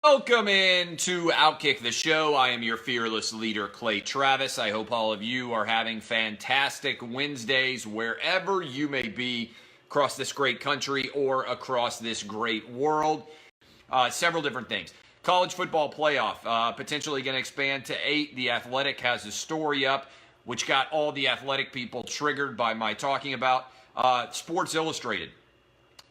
Welcome in to Outkick the Show. I am your fearless leader, Clay Travis. I hope all of you are having fantastic Wednesdays wherever you may be across this great country or across this great world. Several different things. College football playoff, potentially going to expand to 8. The Athletic has a story up, which got all the Athletic people triggered by my talking about. Sports Illustrated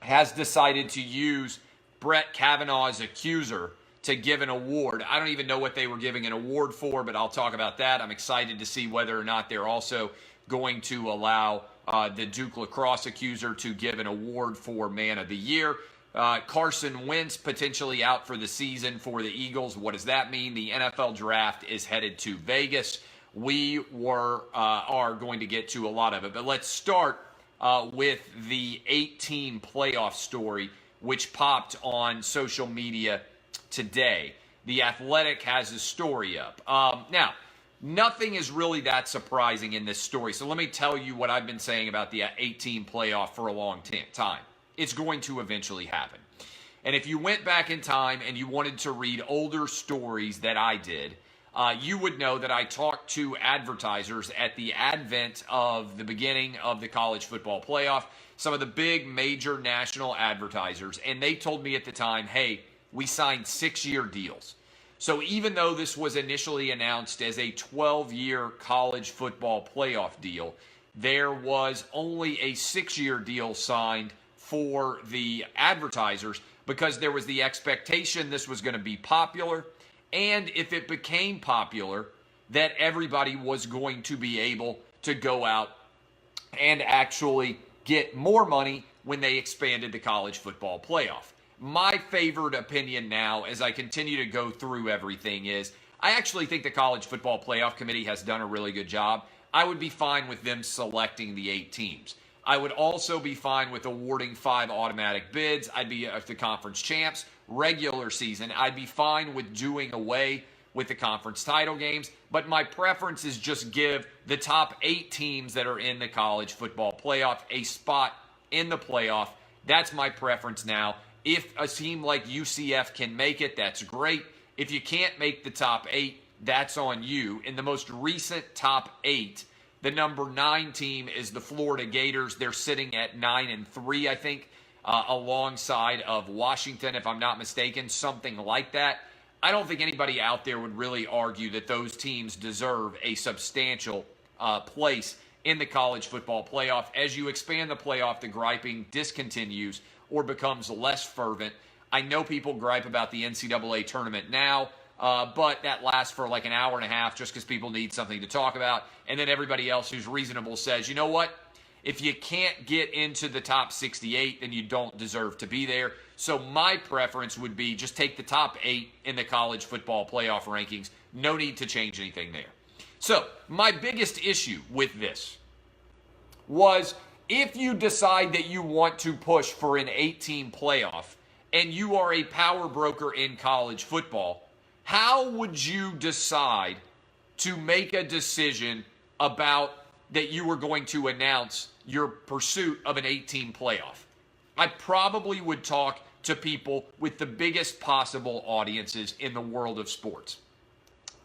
has decided to use Brett Kavanaugh's accuser to give an award. I don't even know what they were giving an award for, but I'll talk about that. I'm excited to see whether or not they're also going to allow the Duke lacrosse accuser to give an award for Man of the Year. Carson Wentz potentially out for the season for the Eagles. What does that mean? The NFL draft is headed to Vegas. We are going to get to a lot of it, but let's start with the 8-team playoff story, which popped on social media today. The Athletic has a story up. Now, nothing is really that surprising in this story. So let me tell you what I've been saying about the 8-team playoff for a long time. It's going to eventually happen. And if you went back in time and you wanted to read older stories that I did, you would know that I talked to advertisers at the advent of the beginning of the college football playoff, some of the big major national advertisers, and they told me at the time, hey, we signed 6-year deals. So even though this was initially announced as a 12-year college football playoff deal, there was only a 6-year deal signed for the advertisers because there was the expectation this was going to be popular, and if it became popular, that everybody was going to be able to go out and actually get more money when they expanded the college football playoff. My favored opinion now, as I continue to go through everything, is I actually think the College Football Playoff Committee has done a really good job. I would be fine with them selecting the 8 teams. I would also be fine with awarding 5 automatic bids. I'd be the conference champs. Regular season, I'd be fine with doing away with the conference title games, but my preference is just give the top 8 teams that are in the college football playoff a spot in the playoff. That's my preference now. If a team like UCF can make it, that's great. If you can't make the top 8, that's on you. In the most recent top 8, the number 9 team is the Florida Gators. They're sitting at 9-3, I think, alongside of Washington, if I'm not mistaken, something like that. I don't think anybody out there would really argue that those teams deserve a substantial place in the college football playoff. As you expand the playoff, the griping discontinues or becomes less fervent. I know people gripe about the NCAA tournament now, but that lasts for like an hour and a half just because people need something to talk about. And then everybody else who's reasonable says, you know what? If you can't get into the top 68, then you don't deserve to be there. So my preference would be just take the top 8 in the college football playoff rankings. No need to change anything there. So my biggest issue with this was if you decide that you want to push for an 8-team playoff and you are a power broker in college football, how would you decide to make a decision about that you were going to announce your pursuit of an 8-team playoff? I probably would talk to people with the biggest possible audiences in the world of sports.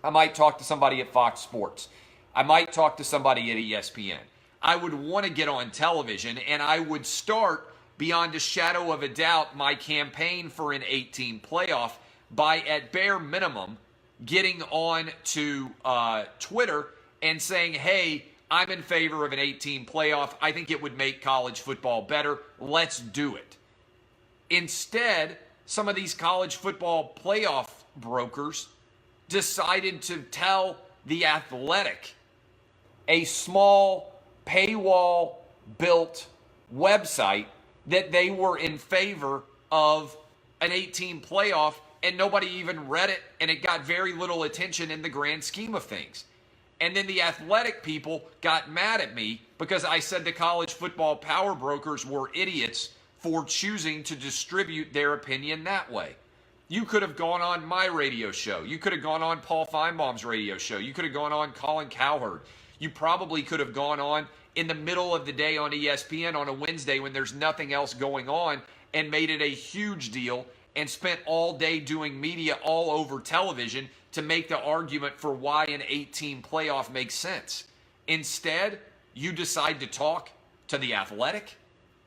I might talk to somebody at Fox Sports. I might talk to somebody at ESPN. I would want to get on television, and I would start, beyond a shadow of a doubt, my campaign for an 8-team playoff by, at bare minimum, getting on to Twitter and saying, hey, I'm in favor of an 8-team playoff. I think it would make college football better. Let's do it. Instead, some of these college football playoff brokers decided to tell The Athletic, a small paywall-built website, that they were in favor of an 8-team playoff, and nobody even read it, and it got very little attention in the grand scheme of things. And then the Athletic people got mad at me because I said the college football power brokers were idiots for choosing to distribute their opinion that way. You could have gone on my radio show. You could have gone on Paul Feinbaum's radio show. You could have gone on Colin Cowherd. You probably could have gone on in the middle of the day on ESPN on a Wednesday when there's nothing else going on and made it a huge deal and spent all day doing media all over television to make the argument for why an 8-team playoff makes sense. Instead, you decide to talk to The Athletic.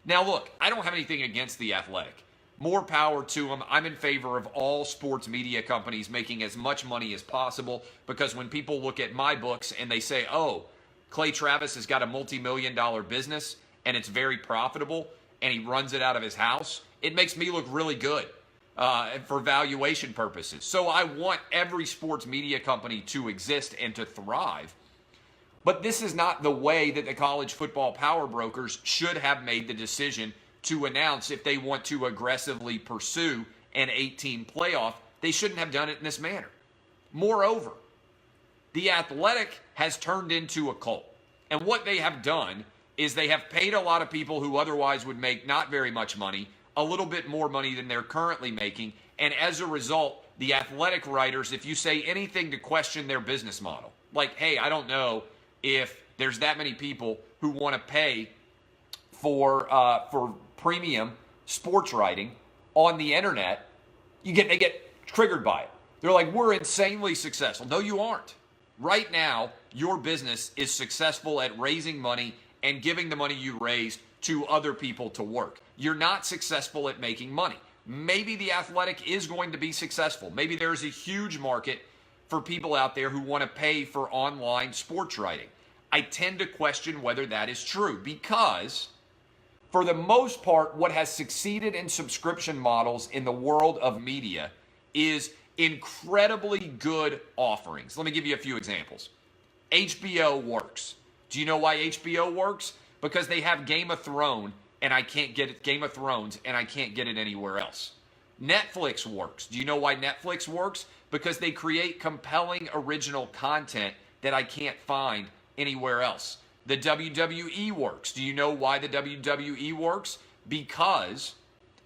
Now look, I don't have anything against The Athletic. More power to them. I'm in favor of all sports media companies making as much money as possible, because when people look at my books and they say, oh, Clay Travis has got a multi-million-dollar business and it's very profitable and he runs it out of his house, it makes me look really good for valuation purposes. So I want every sports media company to exist and to thrive. But this is not the way that the college football power brokers should have made the decision to announce if they want to aggressively pursue an 8-team playoff. They shouldn't have done it in this manner. Moreover, The Athletic has turned into a cult. And what they have done is they have paid a lot of people who otherwise would make not very much money, a little bit more money than they're currently making. And as a result, The Athletic writers, if you say anything to question their business model, like, hey, I don't know if there's that many people who want to pay for premium sports writing on the internet, they get triggered by it. They're like, we're insanely successful. No, you aren't. Right now, your business is successful at raising money and giving the money you raised to other people to work. You're not successful at making money. Maybe The Athletic is going to be successful. Maybe there's a huge market for people out there who want to pay for online sports writing. I tend to question whether that is true, because for the most part, what has succeeded in subscription models in the world of media is incredibly good offerings. Let me give you a few examples. HBO works. Do you know why HBO works? Because they have Game of Thrones, and I can't get it anywhere else. Netflix works. Do you know why Netflix works? Because they create compelling original content that I can't find anywhere else. The WWE works. Do you know why the WWE works? Because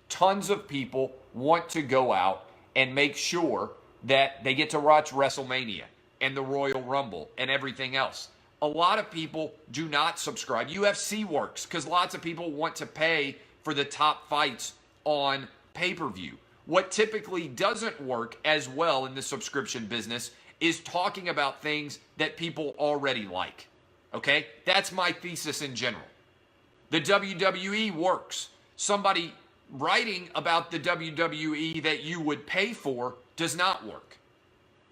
tons of people want to go out and make sure that they get to watch WrestleMania and the Royal Rumble and everything else. A lot of people do not subscribe. UFC works because lots of people want to pay for the top fights on pay-per-view. What typically doesn't work as well in the subscription business is talking about things that people already like. Okay? That's my thesis in general. The WWE works. Somebody writing about the WWE that you would pay for does not work.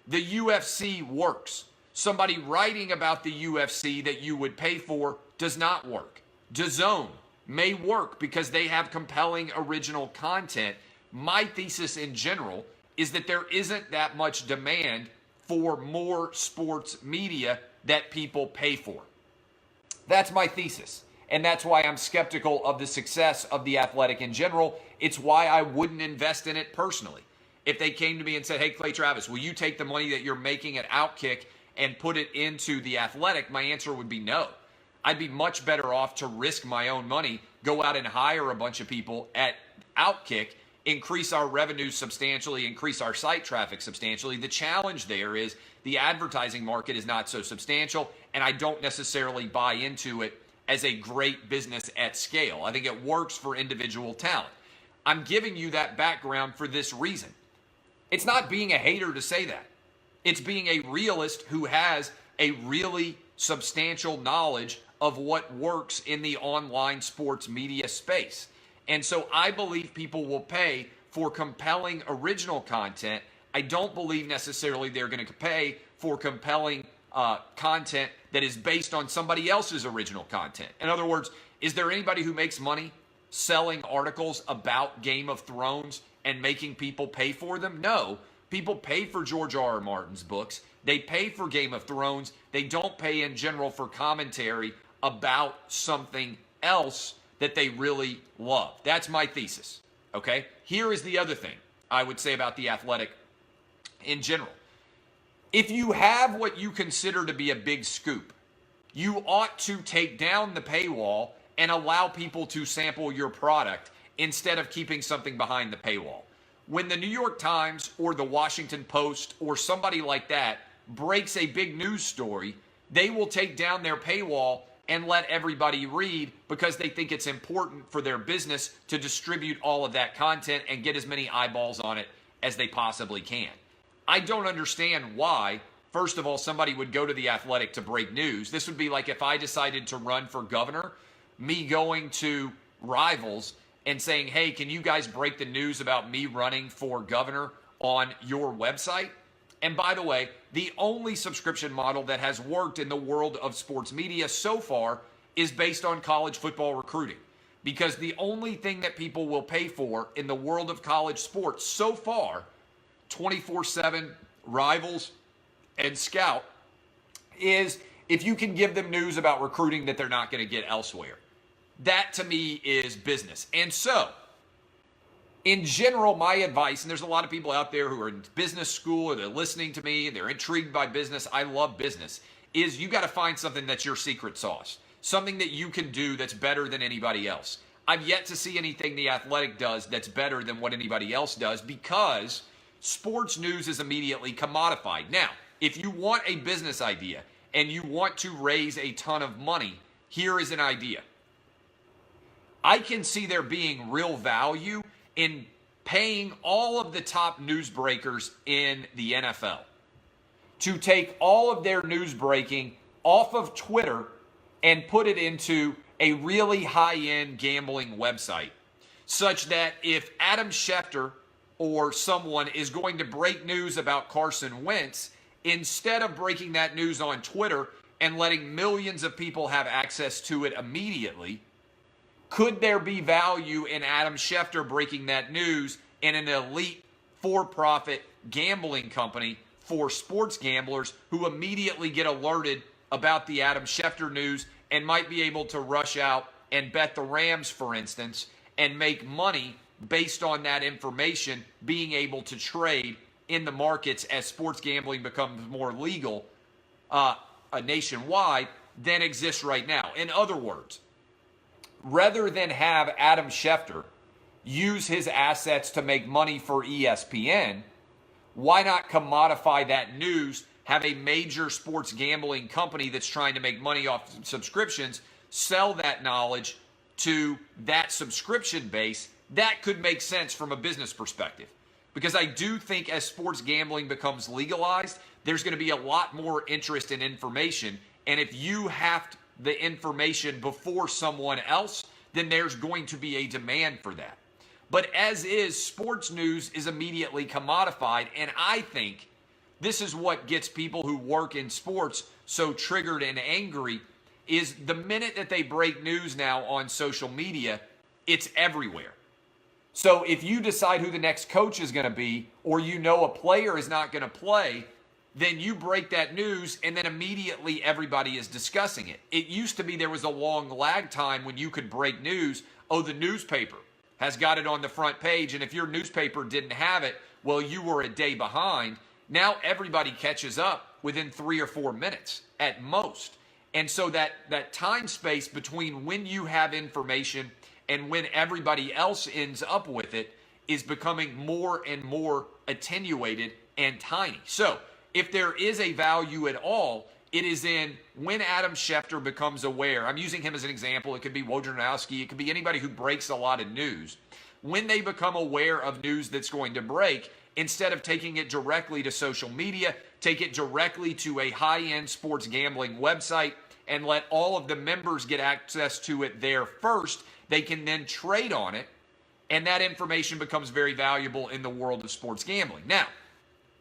The UFC works. Somebody writing about the UFC that you would pay for does not work. DAZN may work because they have compelling original content. My thesis in general is that there isn't that much demand for more sports media that people pay for. That's my thesis. And that's why I'm skeptical of the success of The Athletic in general. It's why I wouldn't invest in it personally. If they came to me and said, hey, Clay Travis, will you take the money that you're making at Outkick and put it into The Athletic? My answer would be no. I'd be much better off to risk my own money, go out and hire a bunch of people at Outkick, increase our revenue substantially, increase our site traffic substantially. The challenge there is the advertising market is not so substantial, and I don't necessarily buy into it as a great business at scale. I think it works for individual talent. I'm giving you that background for this reason. It's not being a hater to say that. It's being a realist who has a really substantial knowledge of what works in the online sports media space. And so I believe people will pay for compelling original content. I don't believe necessarily they're going to pay for compelling content that is based on somebody else's original content. In other words, is there anybody who makes money selling articles about Game of Thrones and making people pay for them? No. People pay for George R.R. Martin's books. They pay for Game of Thrones. They don't pay in general for commentary about something else that they really love. That's my thesis, okay? Here is the other thing I would say about The Athletic in general. If you have what you consider to be a big scoop, you ought to take down the paywall and allow people to sample your product instead of keeping something behind the paywall. When the New York Times or the Washington Post or somebody like that breaks a big news story, they will take down their paywall and let everybody read because they think it's important for their business to distribute all of that content and get as many eyeballs on it as they possibly can. I don't understand why, first of all, somebody would go to The Athletic to break news. This would be like if I decided to run for governor, me going to Rivals and saying, hey, can you guys break the news about me running for governor on your website? And by the way, the only subscription model that has worked in the world of sports media so far is based on college football recruiting. Because the only thing that people will pay for in the world of college sports so far, 24/7, Rivals, and Scout, is if you can give them news about recruiting that they're not going to get elsewhere. That to me is business. And so, in general, my advice, and there's a lot of people out there who are in business school or they're listening to me and they're intrigued by business. I love business. Is you got to find something that's your secret sauce, something that you can do that's better than anybody else. I've yet to see anything The Athletic does that's better than what anybody else does because sports news is immediately commodified. Now, if you want a business idea and you want to raise a ton of money, here is an idea. I can see there being real value in paying all of the top newsbreakers in the NFL to take all of their news breaking off of Twitter and put it into a really high-end gambling website, such that if Adam Schefter or someone is going to break news about Carson Wentz, instead of breaking that news on Twitter and letting millions of people have access to it immediately, could there be value in Adam Schefter breaking that news in an elite for-profit gambling company for sports gamblers who immediately get alerted about the Adam Schefter news and might be able to rush out and bet the Rams, for instance, and make money based on that information being able to trade in the markets as sports gambling becomes more legal nationwide than exists right now. In other words, rather than have Adam Schefter use his assets to make money for ESPN, why not commodify that news, have a major sports gambling company that's trying to make money off subscriptions, sell that knowledge to that subscription base? That could make sense from a business perspective. Because I do think as sports gambling becomes legalized, there's going to be a lot more interest in information. And if you have the information before someone else, then there's going to be a demand for that. But as is, sports news is immediately commodified, and I think this is what gets people who work in sports so triggered and angry, is the minute that they break news now on social media, it's everywhere. So if you decide who the next coach is going to be, or you know a player is not going to play, then you break that news and then immediately everybody is discussing it. It used to be there was a long lag time when you could break news. Oh, the newspaper has got it on the front page, and if your newspaper didn't have it, well, you were a day behind. Now everybody catches up within 3 or 4 minutes at most. And so that time space between when you have information and when everybody else ends up with it is becoming more and more attenuated and tiny. So if there is a value at all, it is in when Adam Schefter becomes aware. I'm using him as an example. It could be Wojnarowski. It could be anybody who breaks a lot of news. When they become aware of news that's going to break, instead of taking it directly to social media, take it directly to a high-end sports gambling website and let all of the members get access to it there first. They can then trade on it, and that information becomes very valuable in the world of sports gambling. Now,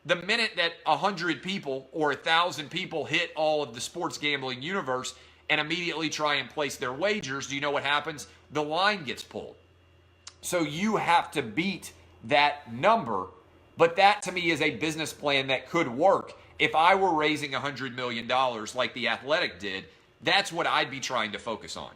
the minute that 100 people or 1,000 people hit all of the sports gambling universe and immediately try and place their wagers, do you know what happens? The line gets pulled. So you have to beat that number, but that to me is a business plan that could work. If I were raising $100 million like The Athletic did, that's what I'd be trying to focus on.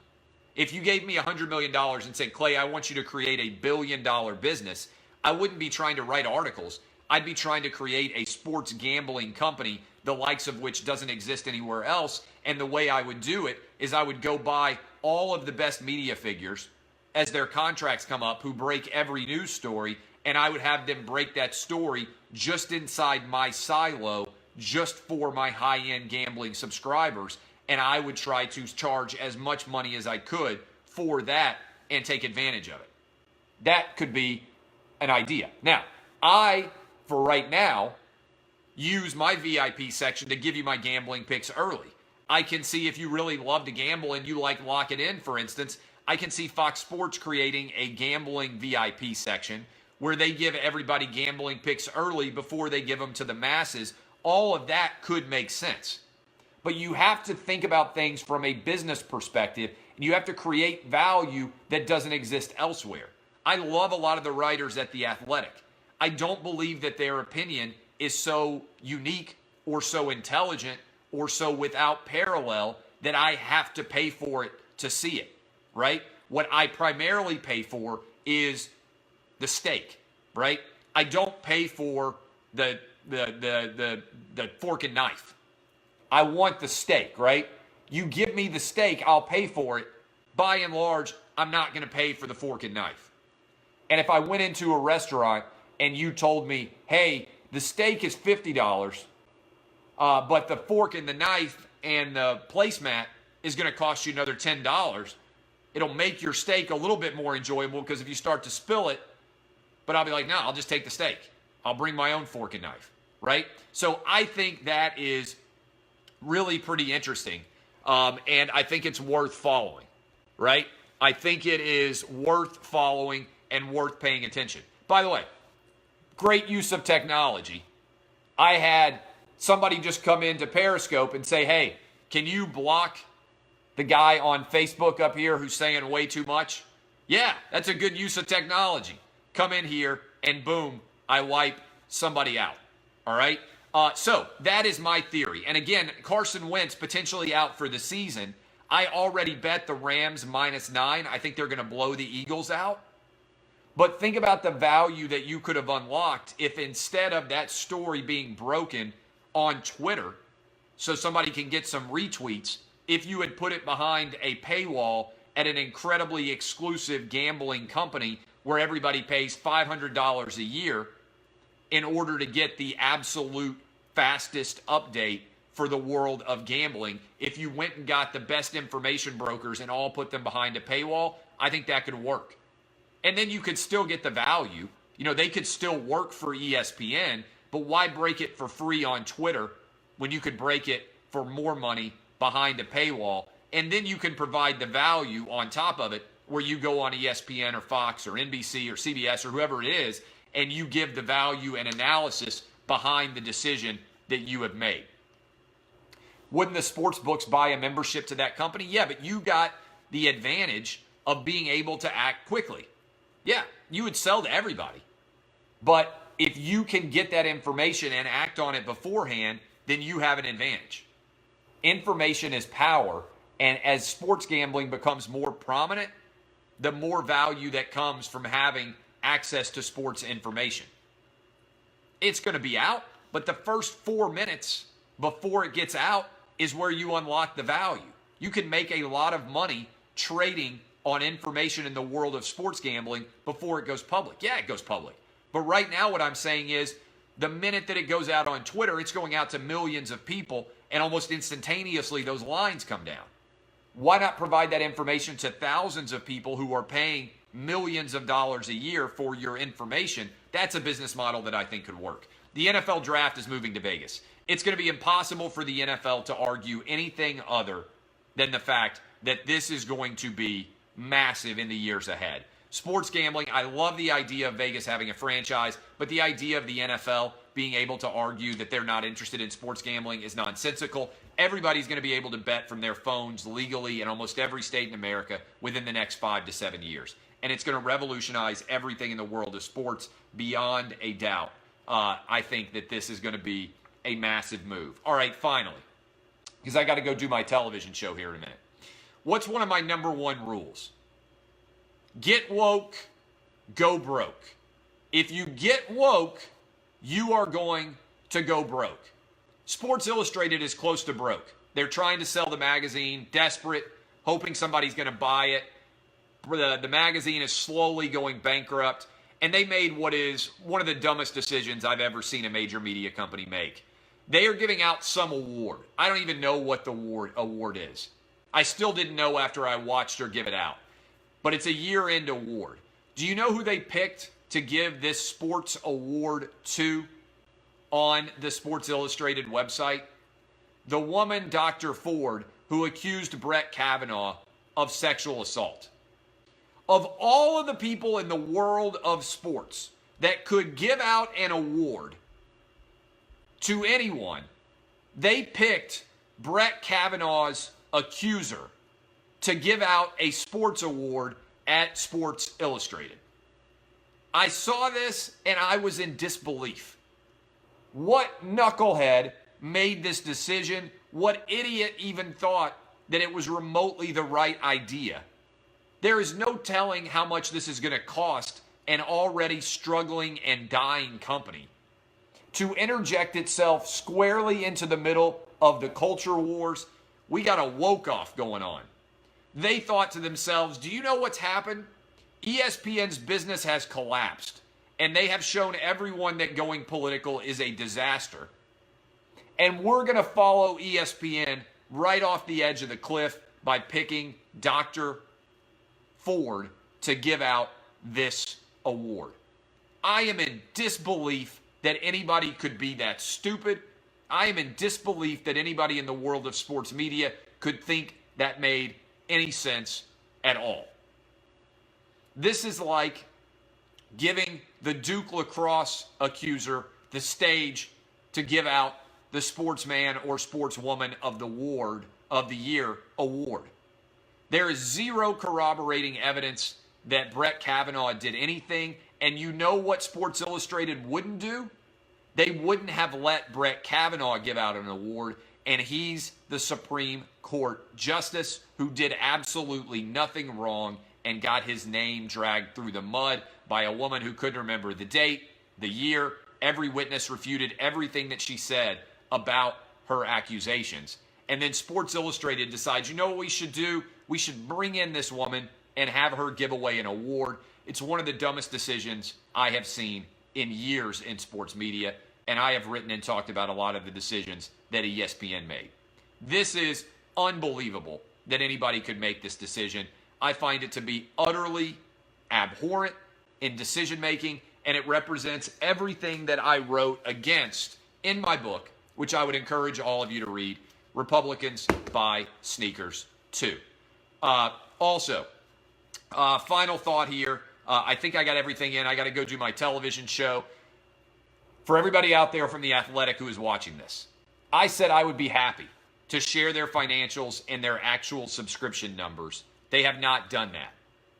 If you gave me $100 million and said, Clay, I want you to create a $1 billion business, I wouldn't be trying to write articles. I'd be trying to create a sports gambling company, the likes of which doesn't exist anywhere else. And the way I would do it is I would go buy all of the best media figures as their contracts come up who break every news story, and I would have them break that story just inside my silo, just for my high-end gambling subscribers. and I would try to charge as much money as I could for that and take advantage of it. That could be an idea. Now, I, for right now, use my VIP section to give you my gambling picks early. I can see if you really love to gamble and you like Lock It In, for instance, I can see Fox Sports creating a gambling VIP section where they give everybody gambling picks early before they give them to the masses. All of that could make sense. But you have to think about things from a business perspective, and you have to create value that doesn't exist elsewhere. I love a lot of the writers at The Athletic. I don't believe that their opinion is so unique or so intelligent or so without parallel that I have to pay for it to see it, right? What I primarily pay for is the steak, right? I don't pay for the fork and knife. I want the steak, right? You give me the steak, I'll pay for it. By and large, I'm not going to pay for the fork and knife. And if I went into a restaurant and you told me, hey, the steak is $50, but the fork and the knife and the placemat is going to cost you another $10, it'll make your steak a little bit more enjoyable because if you start to spill it, but I'll be like, no, I'll just take the steak. I'll bring my own fork and knife, right? So I think that is really pretty interesting, and I think it's worth following, right? I think it is worth following and worth paying attention. By the way, great use of technology. I had somebody just come into Periscope and say, hey, can you block the guy on Facebook up here who's saying way too much? Yeah, that's a good use of technology. Come in here and boom, I wipe somebody out. All right? So that is my theory. And again, Carson Wentz potentially out for the season. I already bet the Rams -9. I think they're going to blow the Eagles out. But think about the value that you could have unlocked if instead of that story being broken on Twitter so somebody can get some retweets, if you had put it behind a paywall at an incredibly exclusive gambling company where everybody pays $500 a year in order to get the absolute fastest update for the world of gambling. If you went and got the best information brokers and all put them behind a paywall, I think that could work. And then you could still get the value. You know, they could still work for ESPN, but why break it for free on Twitter when you could break it for more money behind a paywall? And then you can provide the value on top of it where you go on ESPN or Fox or NBC or CBS or whoever it is, and you give the value and analysis behind the decision that you have made. Wouldn't the sports books buy a membership to that company? Yeah, but you got the advantage of being able to act quickly. Yeah, you would sell to everybody. But if you can get that information and act on it beforehand, then you have an advantage. Information is power, and as sports gambling becomes more prominent, the more value that comes from having access to sports information. It's going to be out, but the first 4 minutes before it gets out is where you unlock the value. You can make a lot of money trading on information in the world of sports gambling before it goes public. Yeah, it goes public. But right now what I'm saying is the minute that it goes out on Twitter, it's going out to millions of people, and almost instantaneously those lines come down. Why not provide that information to thousands of people who are paying millions of dollars a year for your information? That's a business model that I think could work. The NFL draft is moving to Vegas. It's going to be impossible for the NFL to argue anything other than the fact that this is going to be massive in the years ahead. Sports gambling, I love the idea of Vegas having a franchise, but the idea of the NFL being able to argue that they're not interested in sports gambling is nonsensical. Everybody's going to be able to bet from their phones legally in almost every state in America within the next 5 to 7 years. And it's going to revolutionize everything in the world of sports beyond a doubt. I think that this is going to be a massive move. All right, finally, because I got to go do my television show here in a minute. What's one of my number one rules? Get woke, go broke. If you get woke, you are going to go broke. Sports Illustrated is close to broke. They're trying to sell the magazine, desperate, hoping somebody's going to buy it. The magazine is slowly going bankrupt, and they made what is one of the dumbest decisions I've ever seen a major media company make. They are giving out some award. I don't even know what the award is. I still didn't know after I watched her give it out. But it's a year-end award. Do you know who they picked to give this sports award to on the Sports Illustrated website? The woman, Dr. Ford, who accused Brett Kavanaugh of sexual assault. Of all of the people in the world of sports that could give out an award to anyone, they picked Brett Kavanaugh's accuser to give out a sports award at Sports Illustrated. I saw this and I was in disbelief. What knucklehead made this decision? What idiot even thought that it was remotely the right idea? There is no telling how much this is going to cost an already struggling and dying company to interject itself squarely into the middle of the culture wars. We got a woke-off going on. They thought to themselves, do you know what's happened? ESPN's business has collapsed, and they have shown everyone that going political is a disaster. And we're going to follow ESPN right off the edge of the cliff by picking Dr. Ford to give out this award. I am in disbelief that anybody could be that stupid. I am in disbelief that anybody in the world of sports media could think that made any sense at all. This is like giving the Duke lacrosse accuser the stage to give out the sportsman or sportswoman of the year award. There is zero corroborating evidence that Brett Kavanaugh did anything. And you know what Sports Illustrated wouldn't do? They wouldn't have let Brett Kavanaugh give out an award, and he's the Supreme Court justice who did absolutely nothing wrong and got his name dragged through the mud by a woman who couldn't remember the date, the year. Every witness refuted everything that she said about her accusations. And then Sports Illustrated decides, you know what we should do? We should bring in this woman and have her give away an award. It's one of the dumbest decisions I have seen in years in sports media, and I have written and talked about a lot of the decisions that ESPN made. This is unbelievable that anybody could make this decision. I find it to be utterly abhorrent in decision-making, and it represents everything that I wrote against in my book, which I would encourage all of you to read, Republicans Buy Sneakers Too. Also, final thought here. I think I got everything in. I got to go do my television show. For everybody out there from The Athletic who is watching this, I said I would be happy to share their financials and their actual subscription numbers. They have not done that.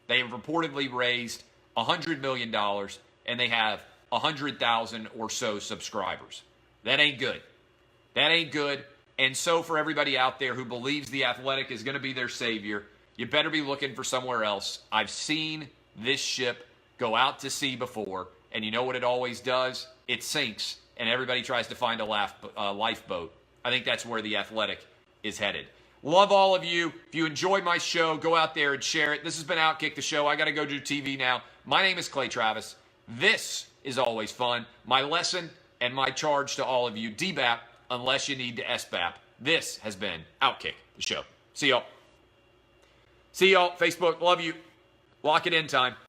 They have reportedly raised $100 million, and they have 100,000 or so subscribers. That ain't good. That ain't good. And so for everybody out there who believes The Athletic is going to be their savior, you better be looking for somewhere else. I've seen this ship go out to sea before, and you know what it always does? It sinks, and everybody tries to find a lifeboat. I think that's where The Athletic is headed. Love all of you. If you enjoy my show, go out there and share it. This has been Outkick the Show. I got to go do TV now. My name is Clay Travis. This is always fun. My lesson and my charge to all of you, DBAP, unless you need to SBAP. This has been Outkick the Show. See y'all. See y'all. Facebook, love you. Lock it in time.